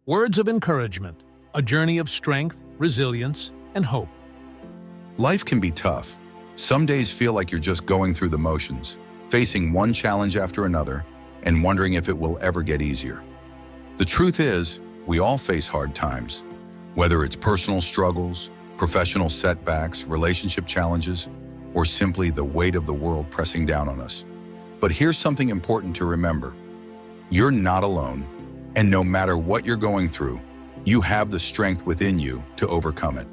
Words of encouragement, a journey of strength, resilience, and hope. Life can be tough. Some days feel like you're just going through the motions, facing one challenge after another, and wondering if it will ever get easier. The truth is, we all face hard times, whether it's personal struggles, professional setbacks, relationship challenges, or simply the weight of the world pressing down on us. But here's something important to remember. You're not alone, and no matter what you're going through, you have the strength within you to overcome it.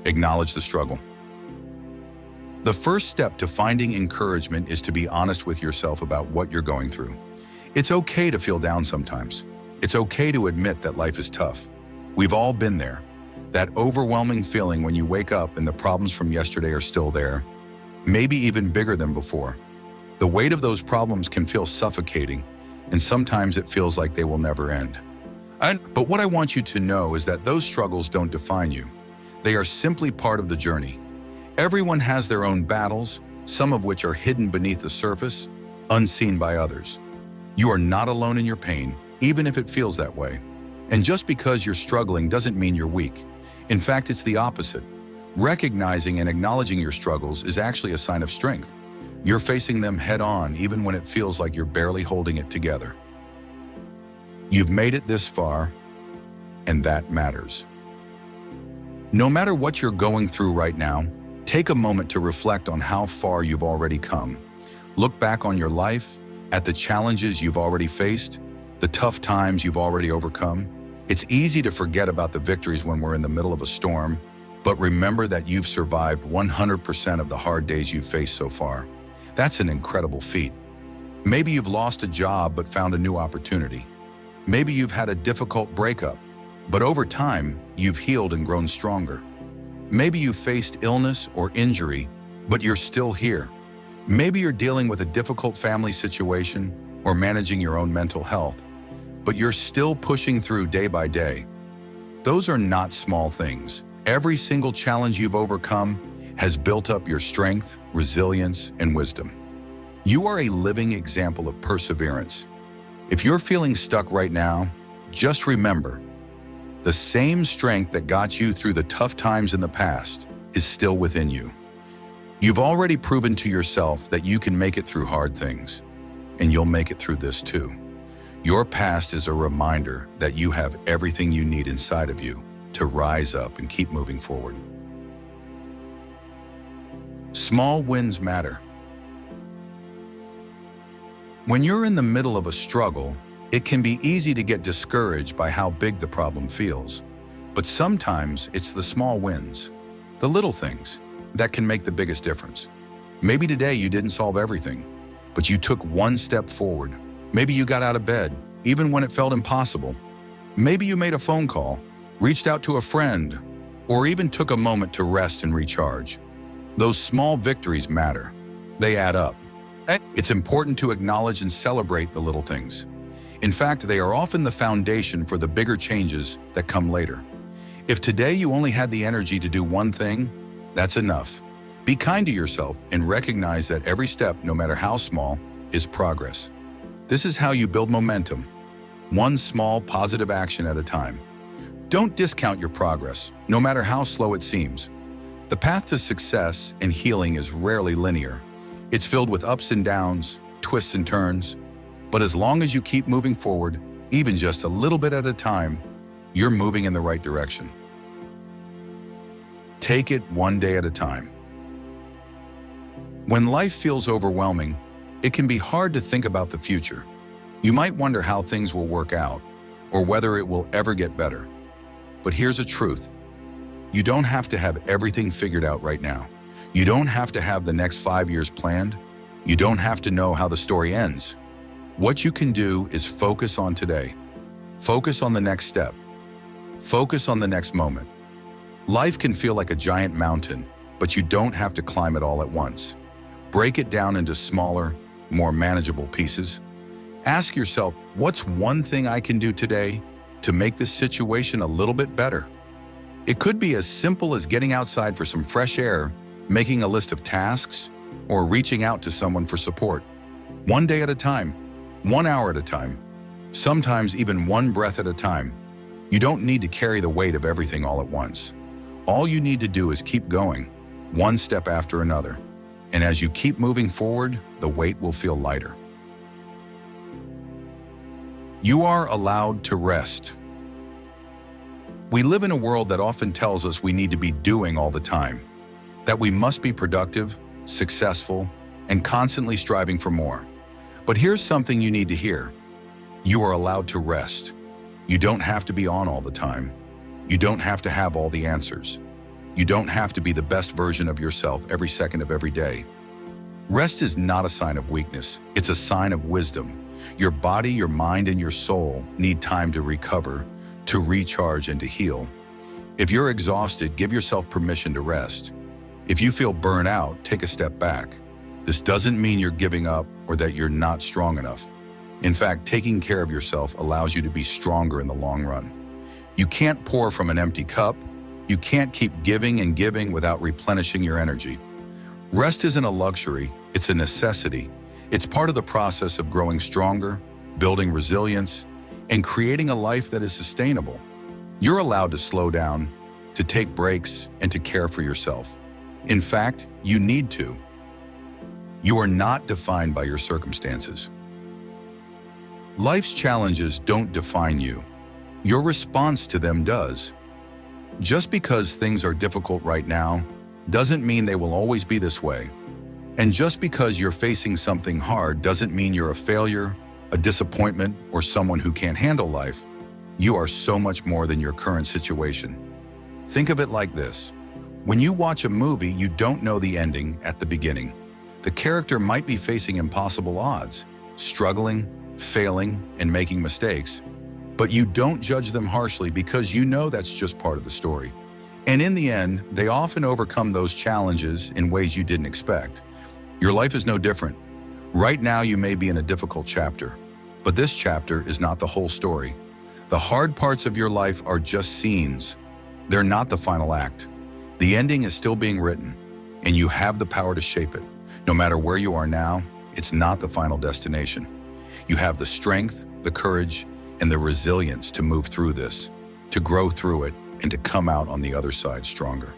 Acknowledge the struggle. The first step to finding encouragement is to be honest with yourself about what you're going through. It's okay to feel down sometimes. It's okay to admit that life is tough. We've all been there. That overwhelming feeling when you wake up and the problems from yesterday are still there, maybe even bigger than before. The weight of those problems can feel suffocating, and sometimes it feels like they will never end. But what I want you to know is that those struggles don't define you. They are simply part of the journey. Everyone has their own battles, some of which are hidden beneath the surface, unseen by others. You are not alone in your pain, even if it feels that way. And just because you're struggling doesn't mean you're weak. In fact, it's the opposite. Recognizing and acknowledging your struggles is actually a sign of strength. You're facing them head-on even when it feels like you're barely holding it together. You've made it this far, and that matters. No matter what you're going through right now, take a moment to reflect on how far you've already come. Look back on your life, at the challenges you've already faced, the tough times you've already overcome. It's easy to forget about the victories when we're in the middle of a storm, but remember that you've survived 100% of the hard days you've faced so far. That's an incredible feat. Maybe you've lost a job but found a new opportunity. Maybe you've had a difficult breakup, but over time, you've healed and grown stronger. Maybe you've faced illness or injury, but you're still here. Maybe you're dealing with a difficult family situation or managing your own mental health, but you're still pushing through day by day. Those are not small things. Every single challenge you've overcome has built up your strength, resilience, and wisdom. You are a living example of perseverance. If you're feeling stuck right now, just remember, the same strength that got you through the tough times in the past is still within you. You've already proven to yourself that you can make it through hard things, and you'll make it through this too. Your past is a reminder that you have everything you need inside of you to rise up and keep moving forward. Small wins matter. When you're in the middle of a struggle, it can be easy to get discouraged by how big the problem feels. But sometimes it's the small wins, the little things, that can make the biggest difference. Maybe today you didn't solve everything, but you took one step forward. Maybe you got out of bed, even when it felt impossible. Maybe you made a phone call, reached out to a friend, or even took a moment to rest and recharge. Those small victories matter. They add up. It's important to acknowledge and celebrate the little things. In fact, they are often the foundation for the bigger changes that come later. If today you only had the energy to do one thing, that's enough. Be kind to yourself and recognize that every step, no matter how small, is progress. This is how you build momentum, one small positive action at a time. Don't discount your progress, no matter how slow it seems. The path to success and healing is rarely linear. It's filled with ups and downs, twists and turns. But as long as you keep moving forward, even just a little bit at a time, you're moving in the right direction. Take it one day at a time. When life feels overwhelming, it can be hard to think about the future. You might wonder how things will work out, or whether it will ever get better. But here's a truth. You don't have to have everything figured out right now. You don't have to have the next 5 years planned. You don't have to know how the story ends. What you can do is focus on today. Focus on the next step. Focus on the next moment. Life can feel like a giant mountain, but you don't have to climb it all at once. Break it down into smaller, more manageable pieces. Ask yourself, what's one thing I can do today to make this situation a little bit better? It could be as simple as getting outside for some fresh air, making a list of tasks, or reaching out to someone for support. One day at a time, 1 hour at a time. sometimes even one breath at a time. You don't need to carry the weight of everything all at once. All you need to do is keep going, one step after another. And as you keep moving forward, the weight will feel lighter. You are allowed to rest. We live in a world that often tells us we need to be doing all the time, that we must be productive, successful, and constantly striving for more. But here's something you need to hear. You are allowed to rest. You don't have to be on all the time. You don't have to have all the answers. You don't have to be the best version of yourself every second of every day. Rest is not a sign of weakness. It's a sign of wisdom. Your body, your mind, and your soul need time to recover, to recharge, and to heal. If you're exhausted, give yourself permission to rest. If you feel burnt out, take a step back. This doesn't mean you're giving up or that you're not strong enough. In fact, taking care of yourself allows you to be stronger in the long run. You can't pour from an empty cup. You can't keep giving and giving without replenishing your energy. Rest isn't a luxury, it's a necessity. It's part of the process of growing stronger, building resilience, and creating a life that is sustainable. You're allowed to slow down, to take breaks, and to care for yourself. In fact, you need to. You are not defined by your circumstances. Life's challenges don't define you. Your response to them does. Just because things are difficult right now doesn't mean they will always be this way. And just because you're facing something hard doesn't mean you're a failure, a disappointment, or someone who can't handle life. You are so much more than your current situation. Think of it like this. When you watch a movie, you don't know the ending at the beginning. The character might be facing impossible odds, struggling, failing, and making mistakes. But you don't judge them harshly because you know that's just part of the story. And in the end, they often overcome those challenges in ways you didn't expect. Your life is no different. Right now, you may be in a difficult chapter, but this chapter is not the whole story. The hard parts of your life are just scenes. They're not the final act. The ending is still being written, and you have the power to shape it. No matter where you are now, it's not the final destination. You have the strength, the courage, and the resilience to move through this, to grow through it, and to come out on the other side stronger.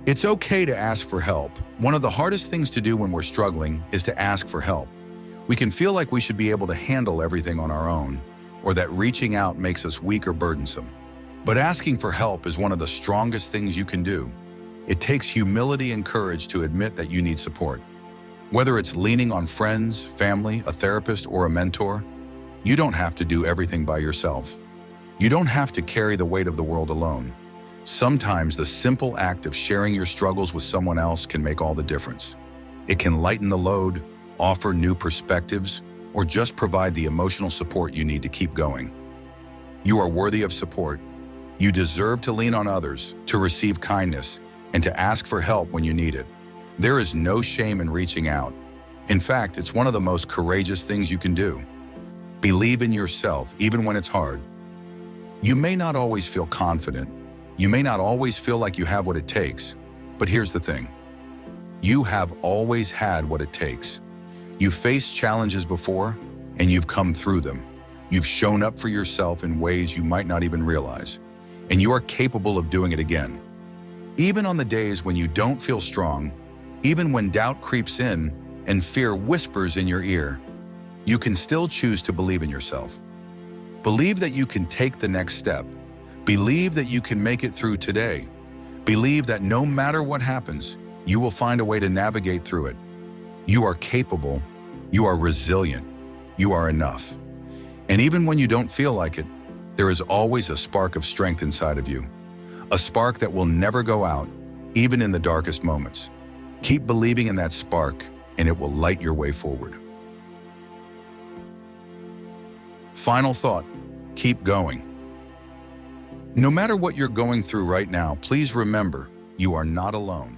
It's okay to ask for help. One of the hardest things to do when we're struggling is to ask for help. We can feel like we should be able to handle everything on our own, or that reaching out makes us weak or burdensome. But asking for help is one of the strongest things you can do. It takes humility and courage to admit that you need support. Whether it's leaning on friends, family, a therapist, or a mentor, you don't have to do everything by yourself. You don't have to carry the weight of the world alone. Sometimes the simple act of sharing your struggles with someone else can make all the difference. It can lighten the load, offer new perspectives, or just provide the emotional support you need to keep going. You are worthy of support. You deserve to lean on others, to receive kindness, and to ask for help when you need it. There is no shame in reaching out. In fact, it's one of the most courageous things you can do. Believe in yourself, even when it's hard. You may not always feel confident. You may not always feel like you have what it takes. But here's the thing. You have always had what it takes. You've faced challenges before, and you've come through them. You've shown up for yourself in ways you might not even realize. And you are capable of doing it again. Even on the days when you don't feel strong, even when doubt creeps in and fear whispers in your ear, you can still choose to believe in yourself. Believe that you can take the next step. Believe that you can make it through today. Believe that no matter what happens, you will find a way to navigate through it. You are capable. You are resilient. You are enough. And even when you don't feel like it, there is always a spark of strength inside of you. A spark that will never go out, even in the darkest moments. Keep believing in that spark, and it will light your way forward. Final thought, keep going. No matter what you're going through right now, please remember, you are not alone.